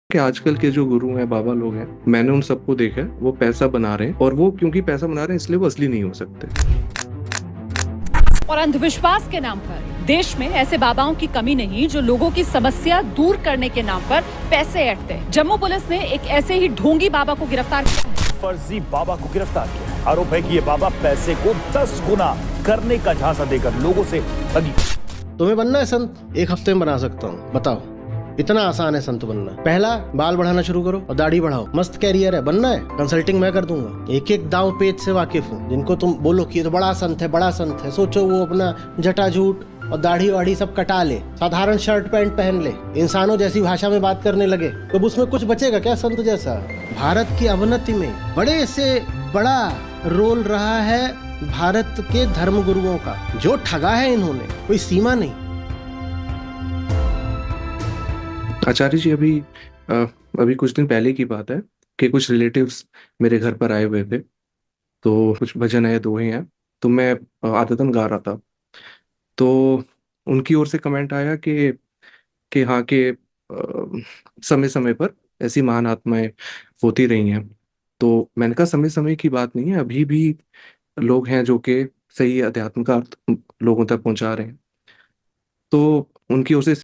कि आजकल के जो गुरु हैं, बाबा लोग हैं, मैंने उन सबको देखा है। वो पैसा बना रहे हैं, और वो क्योंकि पैसा बना रहे हैं इसलिए वो असली नहीं हो सकते। और अंधविश्वास के नाम पर देश में ऐसे बाबाओं की कमी नहीं जो लोगों की समस्या दूर करने के नाम पर पैसे ऐंठते हैं। जम्मू पुलिस ने एक ऐसे ही ढोंगी बाबा को गिरफ्तार किया। फर्जी बाबा को गिरफ्तार किया। आरोप है कि ये बाबा पैसे को 10 गुना करने का झांसा देकर लोगों से ठगी। तुम्हें बनना है संत? एक हफ्ते में बना सकता हूँ, बताओ। इतना आसान है संत बनना। पहला, बाल बढ़ाना शुरू करो और दाढ़ी बढ़ाओ। मस्त कैरियर है। बनना है, कंसल्टिंग मैं कर दूंगा। एक एक दांव पेच से वाकिफ हूँ। जिनको तुम बोलो कि ये तो बड़ा संत है, बड़ा संत है, सोचो वो अपना जटाजूट और दाढ़ी वाढ़ी सब कटा ले, साधारण शर्ट पैंट पहन ले, इंसानों जैसी भाषा में बात करने लगे, तो उसमें कुछ बचेगा क्या संत जैसा? भारत की अवनति में बड़े से बड़ा रोल रहा है भारत के धर्म गुरुओं का। जो ठगा है इन्होंने, कोई सीमा नहीं। आचार्य जी, अभी कुछ दिन पहले की बात है कि कुछ रिलेटिव्स मेरे घर पर आए हुए थे। तो कुछ भजन है, दोहे हैं, तो मैं आदतन गा रहा था। तो उनकी ओर से कमेंट आया कि हाँ, के समय समय पर ऐसी महान आत्माएं होती रही हैं। तो मैंने कहा समय समय की बात नहीं है, अभी भी लोग हैं जो कि सही अध्यात्म का अर्थ लोगों तक पहुंचा रहे हैं। तो उनकी ओर से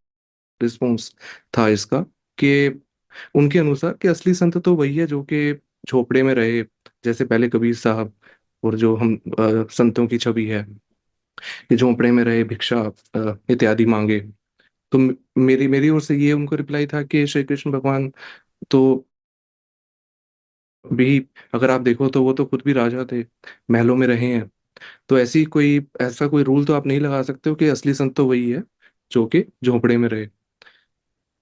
रिस्पॉन्स था इसका कि उनके अनुसार कि असली संत तो वही है जो कि झोपड़े में रहे, जैसे पहले कबीर साहब। और जो हम संतों की छवि है कि झोपड़े में रहे, भिक्षा इत्यादि मांगे। तो मेरी मेरी ओर से ये उनको रिप्लाई था कि श्री कृष्ण भगवान तो भी, अगर आप देखो तो वो तो खुद भी राजा थे, महलों में रहे हैं। तो ऐसा कोई रूल तो आप नहीं लगा सकते हो कि असली संत तो वही है जो कि झोपड़े में रहे।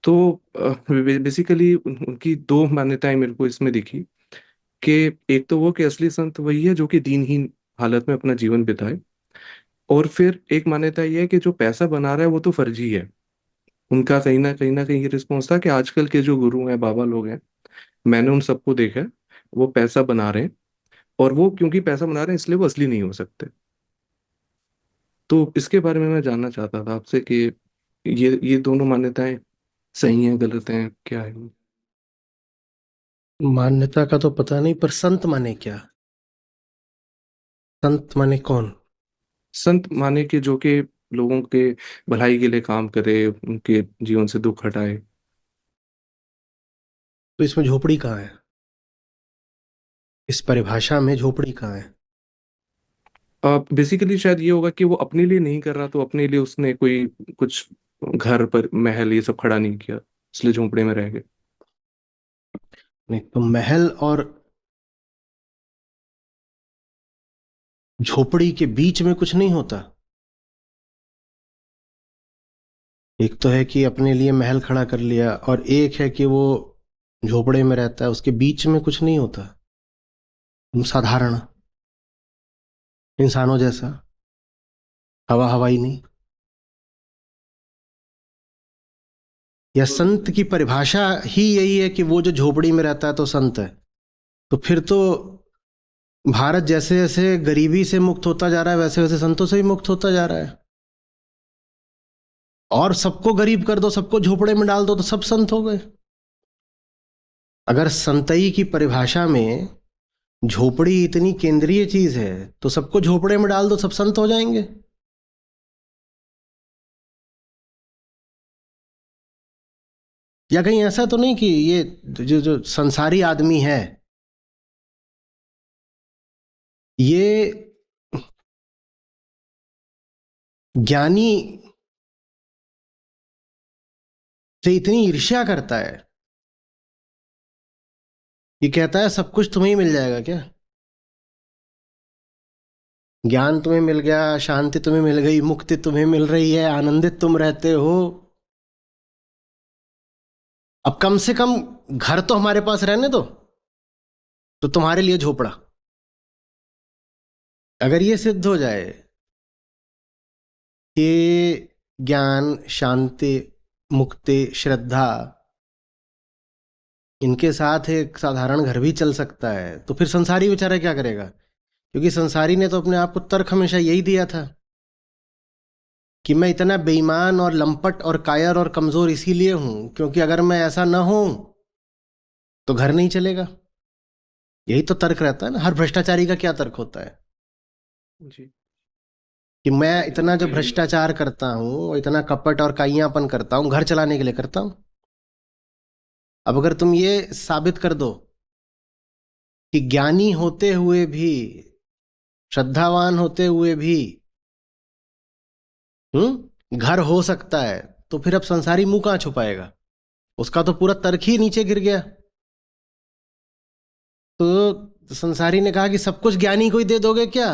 तो बेसिकली उनकी दो मान्यताएं मेरे को इसमें दिखी कि एक तो वो कि असली संत वही है जो कि दीनहीन हालत में अपना जीवन बिताए, और फिर एक मान्यता ये है कि जो पैसा बना रहा है वो तो फर्जी है। उनका कहीं ना कहीं ये रिस्पॉन्स था कि आजकल के जो गुरु हैं, बाबा लोग हैं, मैंने उन सबको देखा है। वो पैसा बना रहे हैं, और वो क्योंकि पैसा बना रहे हैं इसलिए वो असली नहीं हो सकते। तो इसके बारे में मैं जानना चाहता था आपसे कि ये दोनों मान्यताएं सही हैं, गलत हैं, क्या है? मान्यता का तो पता नहीं, पर संत माने क्या? संत माने कौन? संत माने कि जो कि लोगों के भलाई के लिए काम करे, उनके जीवन से दुख हटाए। तो इसमें झोपड़ी कहाँ है? इस परिभाषा में झोपड़ी कहाँ है? बेसिकली शायद ये होगा कि वो अपने लिए नहीं कर रहा, तो अपने लिए उसने कोई कुछ घर पर महल ये सब खड़ा नहीं किया, इसलिए झोंपड़े में रह गए। नहीं तो महल और झोपड़ी के बीच में कुछ नहीं होता। एक तो है कि अपने लिए महल खड़ा कर लिया, और एक है कि वो झोपड़े में रहता है, उसके बीच में कुछ नहीं होता। साधारण इंसानों जैसा, हवा हवाई नहीं। या संत की परिभाषा ही यही है कि वो जो झोपड़ी में रहता है तो संत है? तो फिर तो भारत जैसे जैसे गरीबी से मुक्त होता जा रहा है, वैसे वैसे संतों से भी मुक्त होता जा रहा है। और सबको गरीब कर दो, सबको झोपड़े में डाल दो, तो सब संत हो गए। अगर संतई की परिभाषा में झोपड़ी इतनी केंद्रीय चीज है, तो सबको झोपड़े में डाल दो, सब संत हो जाएंगे। या कहीं ऐसा तो नहीं कि ये जो जो संसारी आदमी है, ये ज्ञानी से इतनी ईर्ष्या करता है कि कहता है सब कुछ तुम्हें ही मिल जाएगा क्या? ज्ञान तुम्हें मिल गया, शांति तुम्हें मिल गई, मुक्ति तुम्हें मिल रही है, आनंदित तुम रहते हो। अब कम से कम घर तो हमारे पास रहने दो, तो तुम्हारे लिए झोपड़ा। अगर ये सिद्ध हो जाए कि ज्ञान, शांति, मुक्ति, श्रद्धा, इनके साथ एक साधारण घर भी चल सकता है, तो फिर संसारी बेचारा क्या करेगा? क्योंकि संसारी ने तो अपने आप को तर्क हमेशा यही दिया था कि मैं इतना बेईमान और लंपट और कायर और कमजोर इसीलिए हूं क्योंकि अगर मैं ऐसा न हूं तो घर नहीं चलेगा। यही तो तर्क रहता है ना। हर भ्रष्टाचारी का क्या तर्क होता है जी। कि मैं इतना जो भ्रष्टाचार करता हूं, इतना कपट और काइयापन करता हूं, घर चलाने के लिए करता हूं। अब अगर तुम ये साबित कर दो कि ज्ञानी होते हुए भी, श्रद्धावान होते हुए भी घर हो सकता है, तो फिर अब संसारी मुंह कहां छुपाएगा? उसका तो पूरा तर्क ही नीचे गिर गया। तो संसारी ने कहा कि सब कुछ ज्ञानी को ही दे दोगे क्या?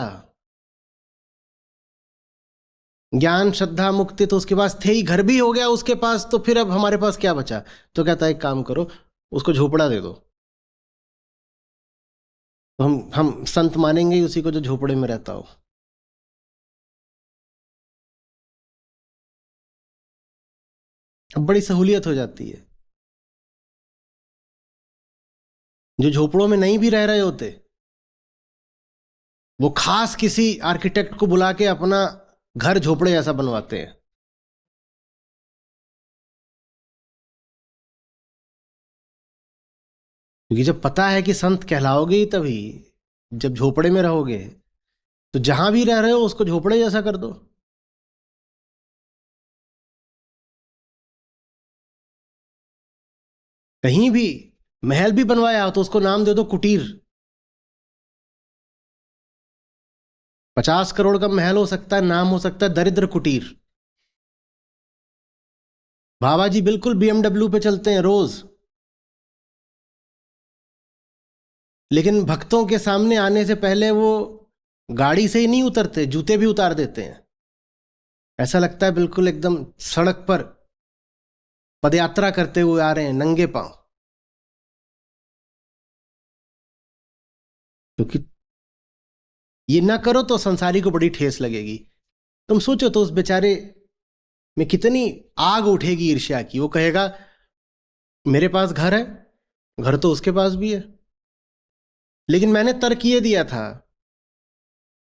ज्ञान श्रद्धा मुक्ति तो उसके पास थे ही, घर भी हो गया उसके पास, तो फिर अब हमारे पास क्या बचा? तो कहता है एक काम करो, उसको झोपड़ा दे दो। तो हम संत मानेंगे ही उसी को जो झोपड़े में रहता हो। अब बड़ी सहूलियत हो जाती है। जो झोपड़ों में नहीं भी रह रहे होते, वो खास किसी आर्किटेक्ट को बुला के अपना घर झोपड़े जैसा बनवाते हैं। क्योंकि जब पता है कि संत कहलाओगे ही तभी जब झोपड़े में रहोगे, तो जहां भी रह रहे हो उसको झोपड़े जैसा कर दो। कहीं भी महल भी बनवाया हो तो उसको नाम दे दो कुटीर। 50 करोड़ का महल हो सकता है, नाम हो सकता है दरिद्र कुटीर। बाबा जी बिल्कुल BMW पे चलते हैं रोज, लेकिन भक्तों के सामने आने से पहले वो गाड़ी से ही नहीं उतरते, जूते भी उतार देते हैं। ऐसा लगता है बिल्कुल एकदम सड़क पर पदयात्रा करते हुए आ रहे हैं नंगे पांव। क्योंकि ये ना करो तो संसारी को बड़ी ठेस लगेगी। तुम सोचो तो उस बेचारे में कितनी आग उठेगी ईर्ष्या की। वो कहेगा मेरे पास घर है, घर तो उसके पास भी है, लेकिन मैंने तर्क ये दिया था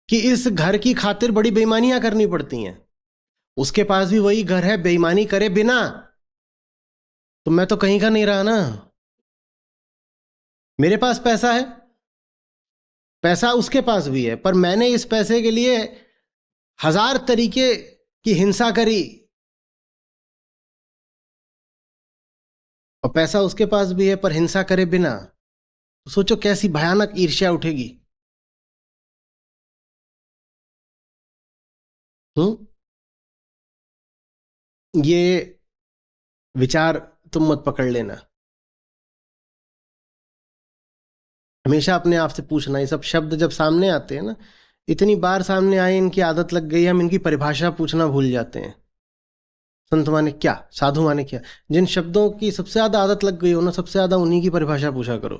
कि इस घर की खातिर बड़ी बेईमानियां करनी पड़ती हैं। उसके पास भी वही घर है, बेईमानी करे बिना तो मैं तो कहीं का नहीं रहा ना। मेरे पास पैसा है, पैसा उसके पास भी है, पर मैंने इस पैसे के लिए 1000 तरीके की हिंसा करी, और पैसा उसके पास भी है पर हिंसा करे बिना। तो सोचो कैसी भयानक ईर्ष्या उठेगी। हम्म ये विचार तुम मत पकड़ लेना। हमेशा अपने आप से पूछना, ये सब शब्द जब सामने आते हैं ना, इतनी बार सामने आए, इनकी आदत लग गई, हम इनकी परिभाषा पूछना भूल जाते हैं। संत माने क्या, साधु माने क्या? जिन शब्दों की सबसे ज्यादा आदत लग गई हो ना, सबसे ज्यादा उन्हीं की परिभाषा पूछा करो।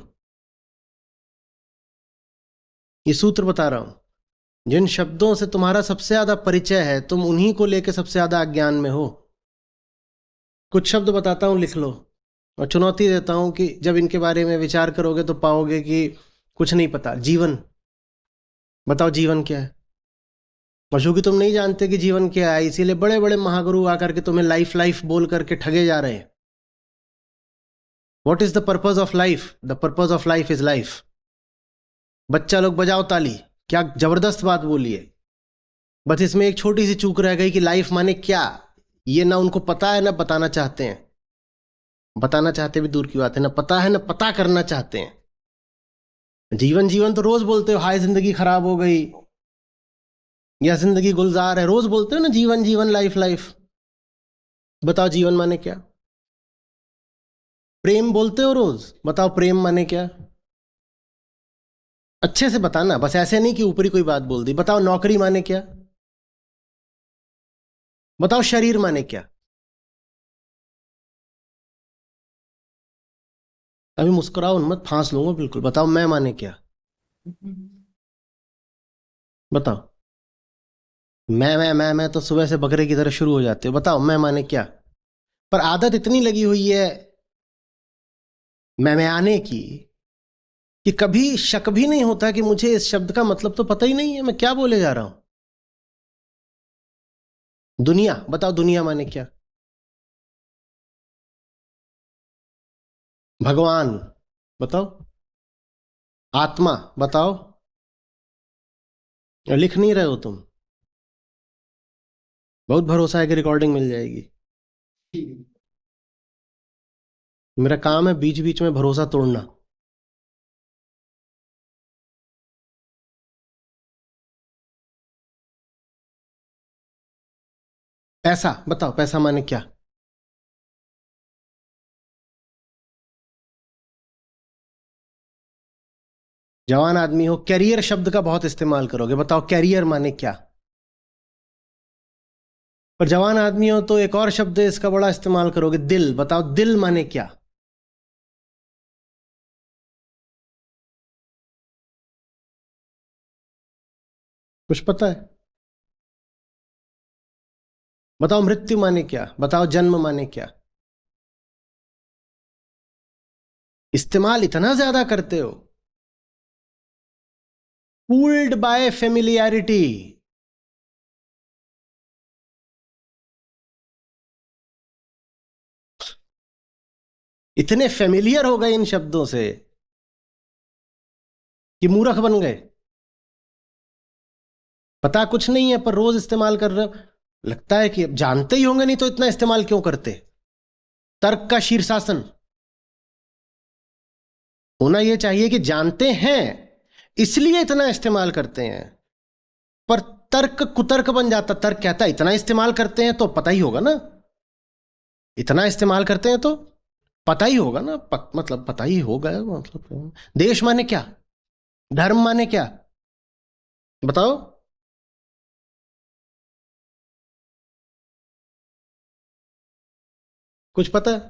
ये सूत्र बता रहा हूं, जिन शब्दों से तुम्हारा सबसे ज्यादा परिचय है, तुम उन्हीं को लेकर सबसे ज्यादा अज्ञान में हो। कुछ शब्द बताता हूं, लिख लो, और चुनौती देता हूं कि जब इनके बारे में विचार करोगे तो पाओगे कि कुछ नहीं पता। जीवन, बताओ जीवन क्या है? और चूंकि तुम नहीं जानते कि जीवन क्या है, इसीलिए बड़े बड़े महागुरु आकर के तुम्हें लाइफ लाइफ बोल करके ठगे जा रहे हैं। What is the purpose of life? The purpose of life is life. बच्चा लोग बजाओ ताली, क्या जबरदस्त बात बोली है। बस इसमें एक छोटी सी चूक रह गई कि लाइफ माने क्या, ये ना उनको पता है ना बताना चाहते हैं। बताना चाहते भी दूर की बात है, ना पता है ना पता करना चाहते हैं। जीवन जीवन तो रोज बोलते हो, हाय जिंदगी खराब हो गई या जिंदगी गुलजार है, रोज बोलते हो ना जीवन जीवन, लाइफ लाइफ। बताओ जीवन माने क्या? प्रेम बोलते हो रोज, बताओ प्रेम माने क्या? अच्छे से बताना, बस ऐसे नहीं कि ऊपरी कोई बात बोल दी। बताओ नौकरी माने क्या? बताओ शरीर माने क्या? अभी मुस्कुराओ मत, फांस लूंगा बिल्कुल। बताओ मैं माने क्या? बताओ। मैं तो सुबह से बकरे की तरह शुरू हो जाते हो। बताओ मैं माने क्या? पर आदत इतनी लगी हुई है मैं आने की कि कभी शक भी नहीं होता कि मुझे इस शब्द का मतलब तो पता ही नहीं है, मैं क्या बोले जा रहा हूं। दुनिया, बताओ दुनिया माने क्या? भगवान, बताओ। आत्मा बताओ। लिख नहीं रहे हो तुम। बहुत भरोसा है कि रिकॉर्डिंग मिल जाएगी। मेरा काम है बीच बीच में भरोसा तोड़ना। पैसा बताओ, पैसा माने क्या? जवान आदमी हो, कैरियर शब्द का बहुत इस्तेमाल करोगे। बताओ कैरियर माने क्या? और जवान आदमी हो तो एक और शब्द है इसका बड़ा इस्तेमाल करोगे, दिल। बताओ दिल माने क्या? कुछ पता है? बताओ मृत्यु माने क्या? बताओ जन्म माने क्या? इस्तेमाल इतना ज्यादा करते हो, पूल्ड बाय फेमिलियरिटी। इतने फेमिलियर हो गए इन शब्दों से कि मूर्ख बन गए। पता कुछ नहीं है पर रोज इस्तेमाल कर रहे हो। लगता है कि अब जानते ही होंगे, नहीं तो इतना इस्तेमाल क्यों करते? तर्क का शीर्षासन होना यह चाहिए कि जानते हैं इसलिए इतना इस्तेमाल करते हैं। पर तर्क कुतर्क बन जाता। तर्क कहता है इतना इस्तेमाल करते हैं तो पता ही होगा ना। इतना इस्तेमाल करते हैं तो पता ही होगा ना। मतलब पता ही होगा। मतलब देश माने क्या? धर्म माने क्या? बताओ। कुछ पता है?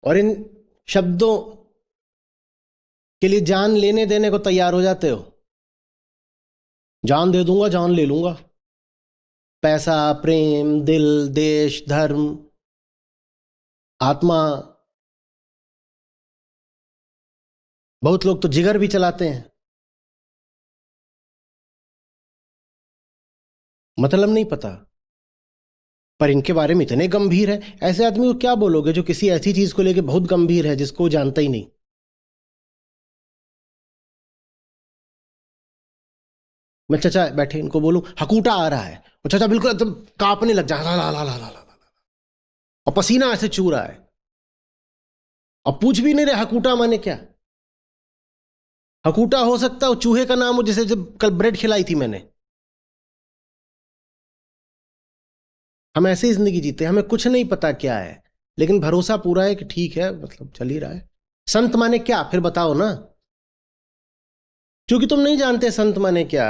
और इन शब्दों के लिए जान लेने देने को तैयार हो जाते हो। जान दे दूंगा, जान ले लूंगा। पैसा, प्रेम, दिल, देश, धर्म, आत्मा। बहुत लोग तो जिगर भी चलाते हैं। मतलब नहीं पता, पर इनके बारे में इतने गंभीर है। ऐसे आदमी को क्या बोलोगे जो किसी ऐसी चीज को लेके बहुत गंभीर है जिसको वो जानता ही नहीं? मैं चचा बैठे इनको बोलूं हकूटा आ रहा है, और चचा बिल्कुल एकदम कांपने लग जाए, ला ला ला ला ला ला, और पसीना ऐसे चू रहा है। अब पूछ भी नहीं रहे हकूटा माने क्या। हकूटा हो सकता है चूहे का नाम हो, जैसे जब कल ब्रेड खिलाई थी मैंने। हम ऐसे ही जिंदगी जीते हैं, हमें कुछ नहीं पता क्या है, लेकिन भरोसा पूरा है कि ठीक है, मतलब चल ही रहा है। संत माने क्या फिर बताओ ना। क्योंकि तुम नहीं जानते संत माने क्या,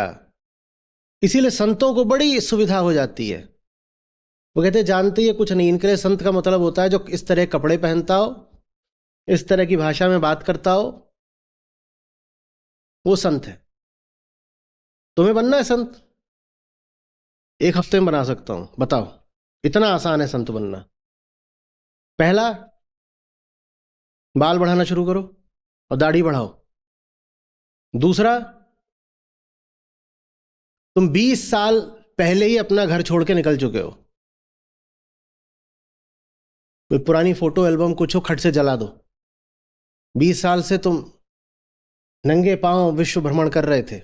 इसीलिए संतों को बड़ी सुविधा हो जाती है। वो कहते हैं जानते ही कुछ नहीं। इनके लिए संत का मतलब होता है जो इस तरह कपड़े पहनता हो, इस तरह की भाषा में बात करता हो, वो संत है। तुम्हें बनना है संत? एक हफ्ते में बना सकता हूं। बताओ, इतना आसान है संत बनना। पहला, बाल बढ़ाना शुरू करो और दाढ़ी बढ़ाओ। दूसरा, तुम 20 साल पहले ही अपना घर छोड़ के निकल चुके हो। कोई पुरानी फोटो एल्बम कुछ हो, खट से जला दो। 20 साल से तुम नंगे पांव विश्व भ्रमण कर रहे थे।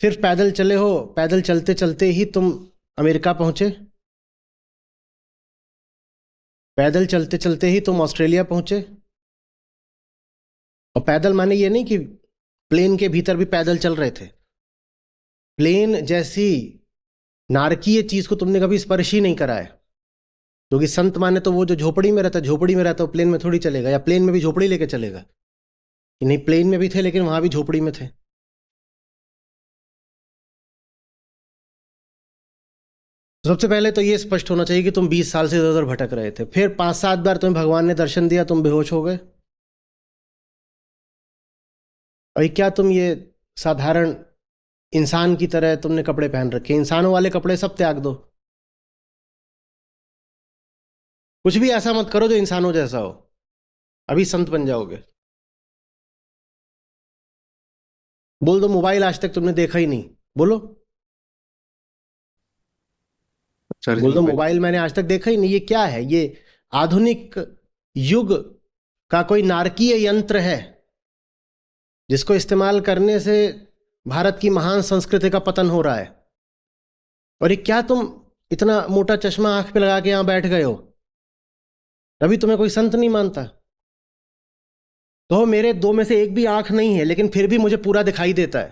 फिर पैदल चले हो, पैदल चलते चलते ही तुम अमेरिका पहुंचे। पैदल चलते चलते ही तुम ऑस्ट्रेलिया पहुंचे। और पैदल माने ये नहीं कि प्लेन के भीतर भी पैदल चल रहे थे। प्लेन जैसी नारकीय चीज को तुमने कभी स्पर्श ही नहीं करा है। क्योंकि संत माने तो वो जो झोपड़ी में रहता है, झोपड़ी में रहता है, प्लेन में थोड़ी चलेगा, या प्लेन में भी झोपड़ी लेके चलेगा कि नहीं। प्लेन में भी थे लेकिन वहां भी झोपड़ी में थे। सबसे पहले तो ये स्पष्ट होना चाहिए कि तुम 20 साल से इधर उधर भटक रहे थे। फिर 5-7 बार तुम्हें भगवान ने दर्शन दिया, तुम बेहोश हो गए। और क्या तुम ये साधारण इंसान की तरह तुमने कपड़े पहन रखे? इंसानों वाले कपड़े सब त्याग दो। कुछ भी ऐसा मत करो जो इंसानों जैसा हो, अभी संत बन जाओगे। बोल दो मोबाइल आज तक तुमने देखा ही नहीं। बोलो, आचार्य जी बोल दो मोबाइल। मोबाइल मैंने आज तक देखा ही नहीं। ये क्या है? ये आधुनिक युग का कोई नारकीय यंत्र है जिसको इस्तेमाल करने से भारत की महान संस्कृति का पतन हो रहा है? और ये क्या तुम इतना मोटा चश्मा आंख पे लगा के यहां बैठ गए हो? अभी तुम्हें कोई संत नहीं मानता? तो मेरे दो में से एक भी आंख नहीं है, लेकिन फिर भी मुझे पूरा दिखाई देता है।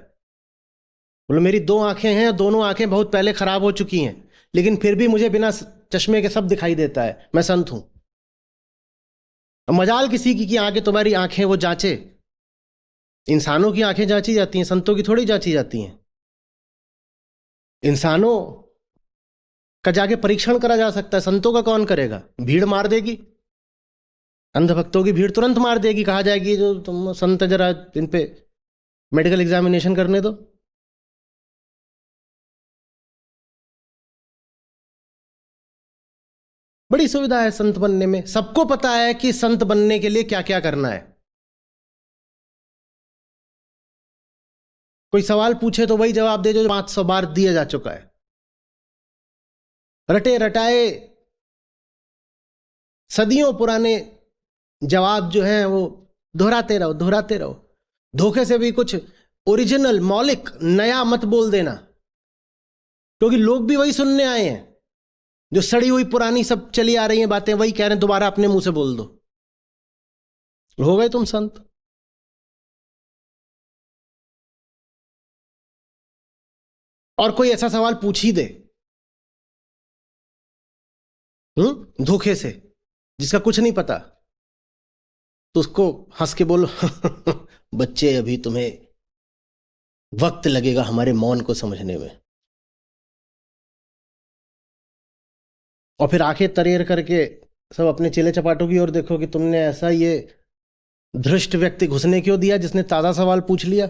बोलो मेरी दो आंखें हैं, दोनों आंखें बहुत पहले खराब हो चुकी हैं, लेकिन फिर भी मुझे बिना चश्मे के सब दिखाई देता है। मैं संत हूं। अब मजाल किसी की कि आगे तुम्हारी आंखें वो जांचे। इंसानों की आंखें जांची जाती हैं, संतों की थोड़ी जांची जाती हैं। इंसानों का जाके परीक्षण करा जा सकता है, संतों का कौन करेगा? भीड़ मार देगी, अंधभक्तों की भीड़ तुरंत मार देगी। कहा जाएगी जो तुम संत हैं, जरा इन पे मेडिकल एग्जामिनेशन करने दो। बड़ी सुविधा है संत बनने में। सबको पता है कि संत बनने के लिए क्या क्या करना है। कोई सवाल पूछे तो वही जवाब दे जो 500 बार दिया जा चुका है। रटे रटाए सदियों पुराने जवाब जो हैं वो दोहराते रहो, दोहराते रहो। धोखे से भी कुछ ओरिजिनल मौलिक नया मत बोल देना, क्योंकि लोग भी वही सुनने आए हैं। जो सड़ी हुई पुरानी सब चली आ रही हैं बातें, वही कह रहे हैं दोबारा अपने मुंह से बोल दो। हो गए तुम संत। और कोई ऐसा सवाल पूछ ही दे धोखे से, जिसका कुछ नहीं पता, तो उसको हंस के बोलो बच्चे अभी तुम्हें वक्त लगेगा हमारे मौन को समझने में। और फिर आंखें तरेर करके सब अपने चेले चपाटों की ओर देखो कि तुमने ऐसा ये धृष्ट व्यक्ति घुसने क्यों दिया जिसने ताजा सवाल पूछ लिया।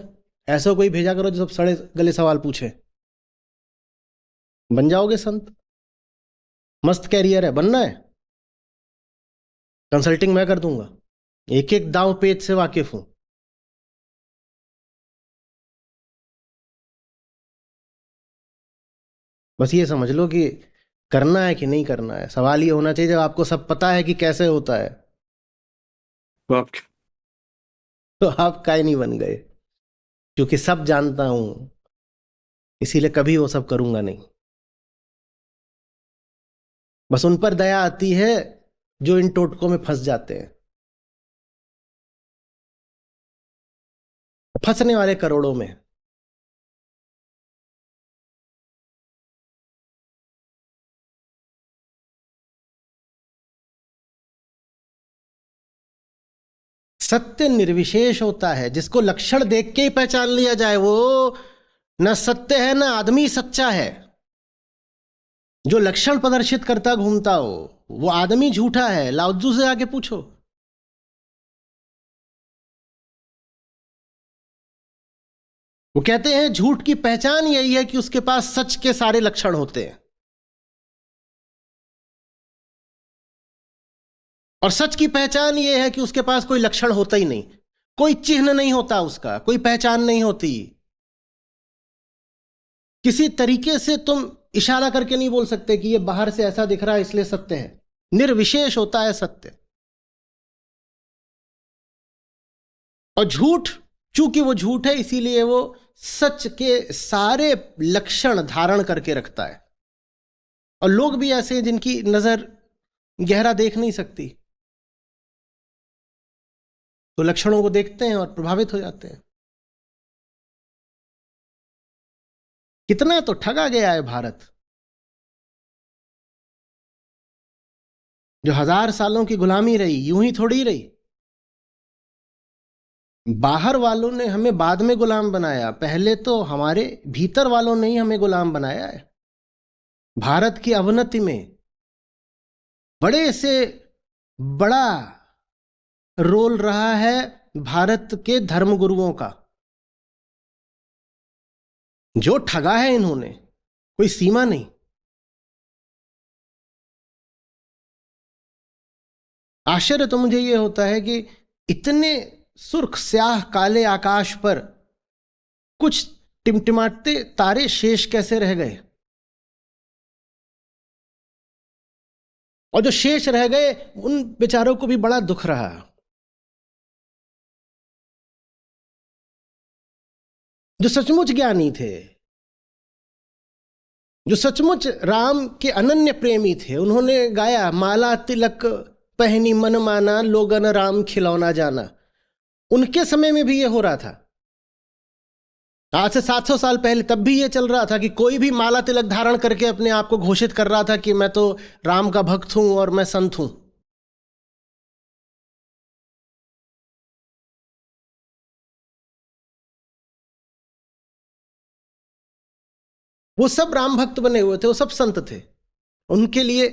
ऐसा कोई भेजा करो जो सब सड़े गले सवाल पूछे। बन जाओगे संत। मस्त कैरियर है, बनना है। कंसल्टिंग मैं कर दूंगा, एक एक दांव पेच से वाकिफ हूं। बस ये समझ लो कि करना है कि नहीं करना है। सवाल ये होना चाहिए जब आपको सब पता है कि कैसे होता है, तो आप तो आप काहे नहीं बन गए? क्योंकि सब जानता हूं, इसीलिए कभी वो सब करूंगा नहीं। बस उन पर दया आती है जो इन टोटकों में फंस जाते हैं। फंसने वाले करोड़ों में। सत्य निर्विशेष होता है, जिसको लक्षण देख के ही पहचान लिया जाए वो न सत्य है, न आदमी सच्चा है। जो लक्षण प्रदर्शित करता घूमता हो वो आदमी झूठा है। लाओत्जू से आके पूछो। वो कहते हैं झूठ की पहचान यही है कि उसके पास सच के सारे लक्षण होते हैं, और सच की पहचान यह है कि उसके पास कोई लक्षण होता ही नहीं, कोई चिन्ह नहीं होता, उसका कोई पहचान नहीं होती। किसी तरीके से तुम इशारा करके नहीं बोल सकते कि ये बाहर से ऐसा दिख रहा है इसलिए सत्य है। निर्विशेष होता है सत्य। और झूठ, चूंकि वो झूठ है इसीलिए वो सच के सारे लक्षण धारण करके रखता है। और लोग भी ऐसे हैं जिनकी नजर गहरा देख नहीं सकती, तो लक्षणों को देखते हैं और प्रभावित हो जाते हैं। कितना तो ठगा गया है भारत, जो 1000 सालों की गुलामी रही, यूं ही थोड़ी रही। बाहर वालों ने हमें बाद में गुलाम बनाया, पहले तो हमारे भीतर वालों ने ही हमें गुलाम बनाया है। भारत की अवनति में बड़े से बड़ा रोल रहा है भारत के धर्मगुरुओं का। जो ठगा है इन्होंने, कोई सीमा नहीं। आश्चर्य तो मुझे यह होता है कि इतने सुर्ख स्याह काले आकाश पर कुछ टिमटिमाते तारे शेष कैसे रह गए, और जो शेष रह गए उन बेचारों को भी बड़ा दुख रहा। जो सचमुच ज्ञानी थे, जो सचमुच राम के अनन्य प्रेमी थे, उन्होंने गाया माला तिलक पहनी मन माना लोगन राम खिलौना जाना। उनके समय में भी ये हो रहा था, आज से 700 साल पहले तब भी ये चल रहा था कि कोई भी माला तिलक धारण करके अपने आप को घोषित कर रहा था कि मैं तो राम का भक्त हूं और मैं संत हूं। वो सब राम भक्त बने हुए थे, वो सब संत थे। उनके लिए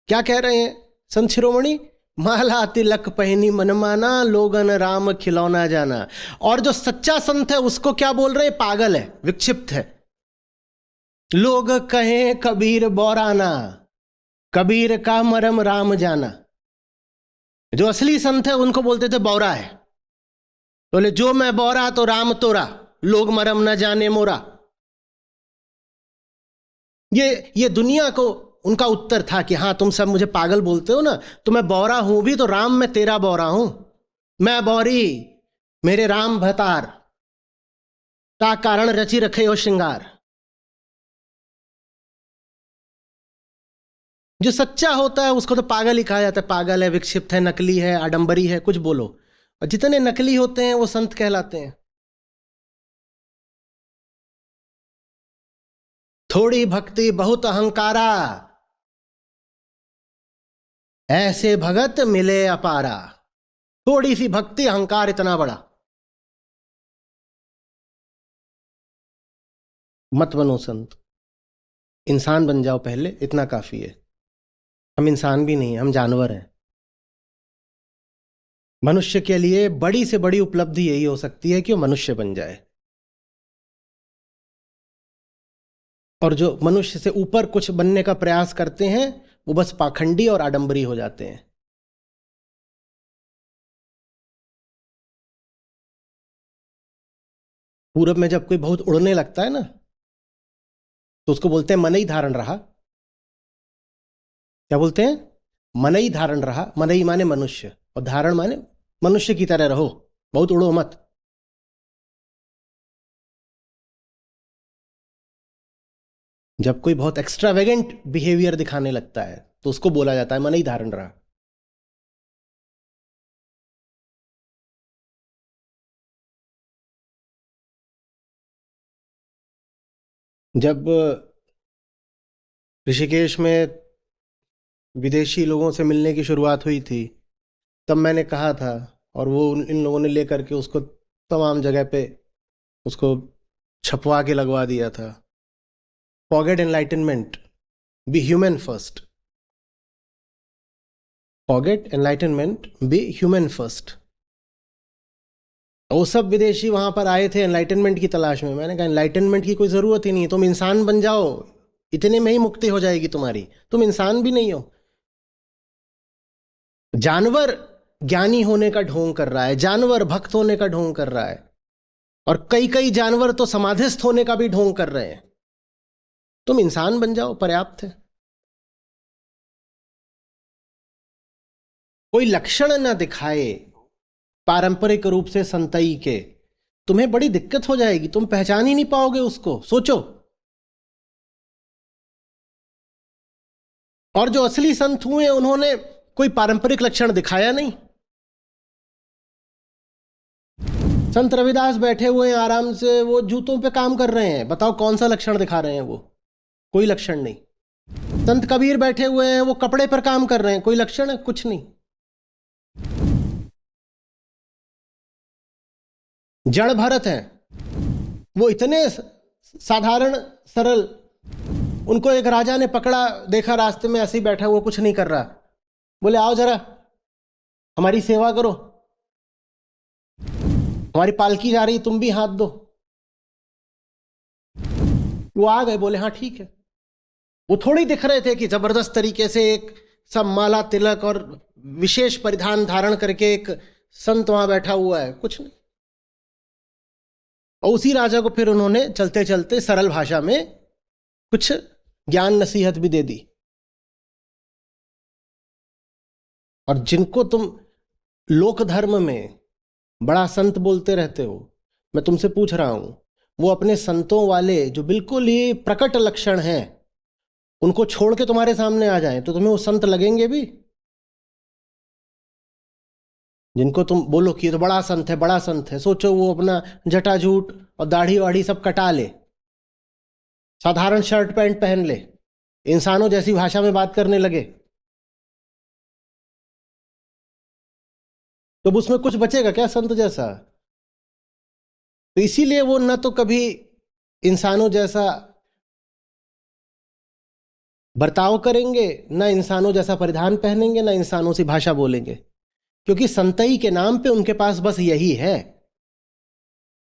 क्या कह रहे हैं संत शिरोमणि? माला तिलक पहनी मनमाना लोगन राम खिलौना जाना। और जो सच्चा संत है उसको क्या बोल रहे हैं? पागल है, विक्षिप्त है। लोग कहें कबीर बौराना, कबीर का मरम राम जाना। जो असली संत है उनको बोलते थे बौरा है। बोले जो मैं बौरा तो राम तोरा, लोग मरम न जाने मोरा। ये दुनिया को उनका उत्तर था कि हाँ तुम सब मुझे पागल बोलते हो ना, तो मैं बौरा हूं भी तो राम में तेरा बौरा हूं। मैं बौरी मेरे राम भतार, ता कारण रची रखे हो श्रृंगार। जो सच्चा होता है उसको तो पागल ही कहा जाता है। पागल है, विक्षिप्त है, नकली है, आडंबरी है, कुछ बोलो। और जितने नकली होते हैं वो संत कहलाते हैं। थोड़ी भक्ति बहुत अहंकारा, ऐसे भगत मिले अपारा। थोड़ी सी भक्ति, अहंकार इतना बड़ा। मत बनो संत, इंसान बन जाओ पहले, इतना काफी है। हम इंसान भी नहीं, हम जानवर हैं। मनुष्य के लिए बड़ी से बड़ी उपलब्धि यही हो सकती है कि वो मनुष्य बन जाए। और जो मनुष्य से ऊपर कुछ बनने का प्रयास करते हैं वो बस पाखंडी और आडंबरी हो जाते हैं। पूरब में जब कोई बहुत उड़ने लगता है ना तो उसको बोलते हैं मनई धारण रहा। क्या बोलते हैं? मनई धारण रहा। मनई माने मनुष्य और धारण माने मनुष्य की तरह रहो, बहुत उड़ो मत। जब कोई बहुत एक्स्ट्रावेगेंट बिहेवियर दिखाने लगता है तो उसको बोला जाता है मनई धारण रहा। जब ऋषिकेश में विदेशी लोगों से मिलने की शुरुआत हुई थी तब मैंने कहा था, और वो इन लोगों ने लेकर के उसको तमाम जगह पे उसको छपवा के लगवा दिया था। Forget enlightenment, be human first. Forget enlightenment, be human first. वो सब विदेशी वहां पर आए थे एनलाइटनमेंट की तलाश में। मैंने कहा एनलाइटनमेंट की कोई जरूरत ही नहीं है, तुम इंसान बन जाओ, इतने में ही मुक्ति हो जाएगी तुम्हारी। तुम इंसान भी नहीं हो। जानवर ज्ञानी होने का ढोंग कर रहा है, जानवर भक्त होने का ढोंग कर रहा है, और कई कई जानवर तो समाधिस्थ होने का भी ढोंग कर रहे हैं। तुम इंसान बन जाओ, पर्याप्त है। कोई लक्षण न दिखाए पारंपरिक रूप से संतई के, तुम्हें बड़ी दिक्कत हो जाएगी, तुम पहचान ही नहीं पाओगे उसको। सोचो। और जो असली संत हुए उन्होंने कोई पारंपरिक लक्षण दिखाया नहीं। संत रविदास बैठे हुए हैं आराम से, वो जूतों पे काम कर रहे हैं, बताओ कौन सा लक्षण दिखा रहे हैं वो? कोई लक्षण नहीं। संत कबीर बैठे हुए हैं, वो कपड़े पर काम कर रहे हैं, कोई लक्षण है? कुछ नहीं। जड़ भरत हैं, वो इतने साधारण सरल, उनको एक राजा ने पकड़ा, देखा रास्ते में ऐसे ही बैठा हुआ कुछ नहीं कर रहा, बोले आओ जरा हमारी सेवा करो, हमारी पालकी जा रही, तुम भी हाथ दो। वो आ गए, बोले हाँ ठीक है। वो थोड़ी दिख रहे थे कि जबरदस्त तरीके से एक सब माला तिलक और विशेष परिधान धारण करके एक संत वहां बैठा हुआ है, कुछ नहीं। और उसी राजा को फिर उन्होंने चलते चलते सरल भाषा में कुछ ज्ञान नसीहत भी दे दी। और जिनको तुम लोक धर्म में बड़ा संत बोलते रहते हो, मैं तुमसे पूछ रहा हूं, वो अपने संतों वाले जो बिल्कुल ही प्रकट लक्षण हैं उनको छोड़ के तुम्हारे सामने आ जाएं तो तुम्हें वो संत लगेंगे भी? जिनको तुम बोलो कि ये तो बड़ा संत है, बड़ा संत है, सोचो वो अपना जटाजूट और दाढ़ी वाढ़ी सब कटा ले, साधारण शर्ट पैंट पहन ले, इंसानों जैसी भाषा में बात करने लगे, तो उसमें कुछ बचेगा क्या संत जैसा? तो इसीलिए वो न तो कभी इंसानों जैसा बर्ताव करेंगे, न इंसानों जैसा परिधान पहनेंगे, न इंसानों सी भाषा बोलेंगे, क्योंकि संतई के नाम पे उनके पास बस यही है,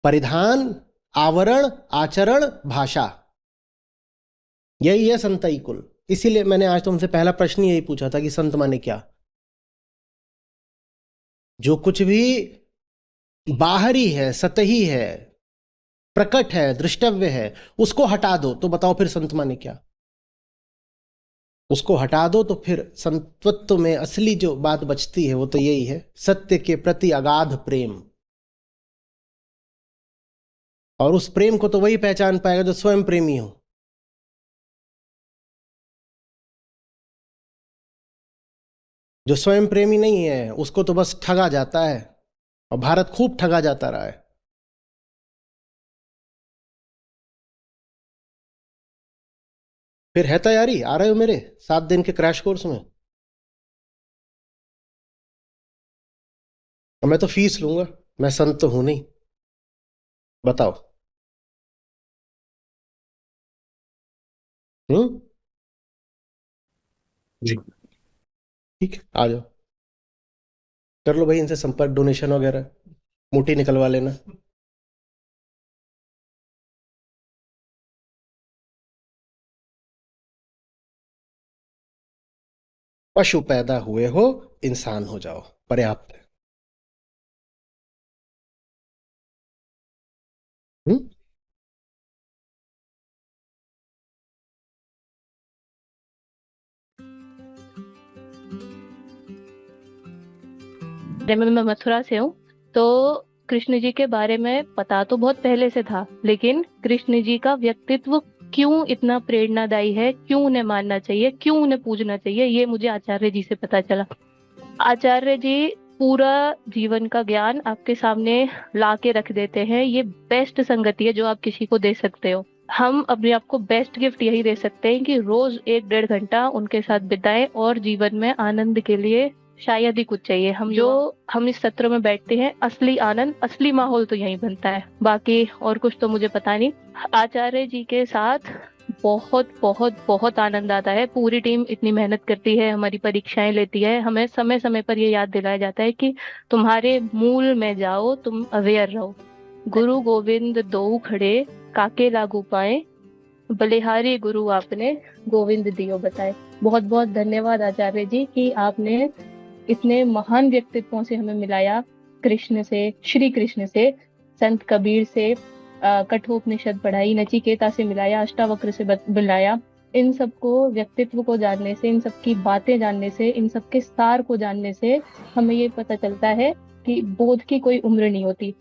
परिधान, आवरण, आचरण, भाषा, यही है संतई कुल। इसीलिए मैंने आज तुमसे पहला प्रश्न यही पूछा था कि संत माने क्या। जो कुछ भी बाहरी है, सतही है, प्रकट है, दृष्टव्य है, उसको हटा दो तो बताओ फिर संत माने क्या। उसको हटा दो तो फिर संतत्व में असली जो बात बचती है वो तो यही है, सत्य के प्रति अगाध प्रेम। और उस प्रेम को तो वही पहचान पाएगा जो स्वयं प्रेमी हो। जो स्वयं प्रेमी नहीं है उसको तो बस ठगा जाता है, और भारत खूब ठगा जाता रहा है। फिर है तैयारी, आ रहे हो मेरे 7 दिन के क्रैश कोर्स में? और मैं तो फीस लूंगा, मैं संत तो हूं नहीं। बताओ। हम्म। जी। ठीक है, आ जाओ, कर लो भाई इनसे संपर्क, डोनेशन वगैरह मोटी निकलवा लेना। पशु पैदा हुए हो, इंसान हो जाओ, पर्याप्त है। हम्म। मैं मथुरा से हूँ। तो कृष्ण जी के बारे में पता तो बहुत पहले से था, लेकिन कृष्ण जी का व्यक्तित्व क्यों इतना प्रेरणादायी है, क्यों उन्हें मानना चाहिए, क्यों उन्हें पूजना चाहिए, ये मुझे आचार्य जी से पता चला। आचार्य जी पूरा जीवन का ज्ञान आपके सामने ला के रख देते हैं। ये बेस्ट संगति है जो आप किसी को दे सकते हो। हम अपने आप को बेस्ट गिफ्ट यही दे सकते हैं कि रोज 1-1.5 घंटा उनके साथ बिताएं, और जीवन में आनंद के लिए शायद ही कुछ चाहिए। हम इस सत्र में बैठते हैं, असली आनंद, असली माहौल तो यहीं बनता है, बाकी और कुछ तो मुझे पता नहीं। आचार्य जी के साथ बहुत बहुत बहुत आनंद आता है। पूरी टीम इतनी मेहनत करती है, हमारी परीक्षाएं लेती है, हमें समय समय पर ये याद दिलाया जाता है कि तुम्हारे मूल में जाओ, तुम अवेयर रहो। गुरु गोविंद दो खड़े, काके लागू पाए, बलिहारी गुरु आपने, गोविंद दियो बताए। बहुत बहुत धन्यवाद आचार्य जी कि आपने इतने महान व्यक्तित्वों से हमें मिलाया, कृष्ण से, श्री कृष्ण से, संत कबीर से, कठोपनिषद पढ़ाई, नचिकेता से मिलाया, अष्टावक्र से मिलाया। इन सबको, व्यक्तित्व को जानने से, इन सबकी बातें जानने से, इन सबके सार को जानने से हमें ये पता चलता है कि बोध की कोई उम्र नहीं होती।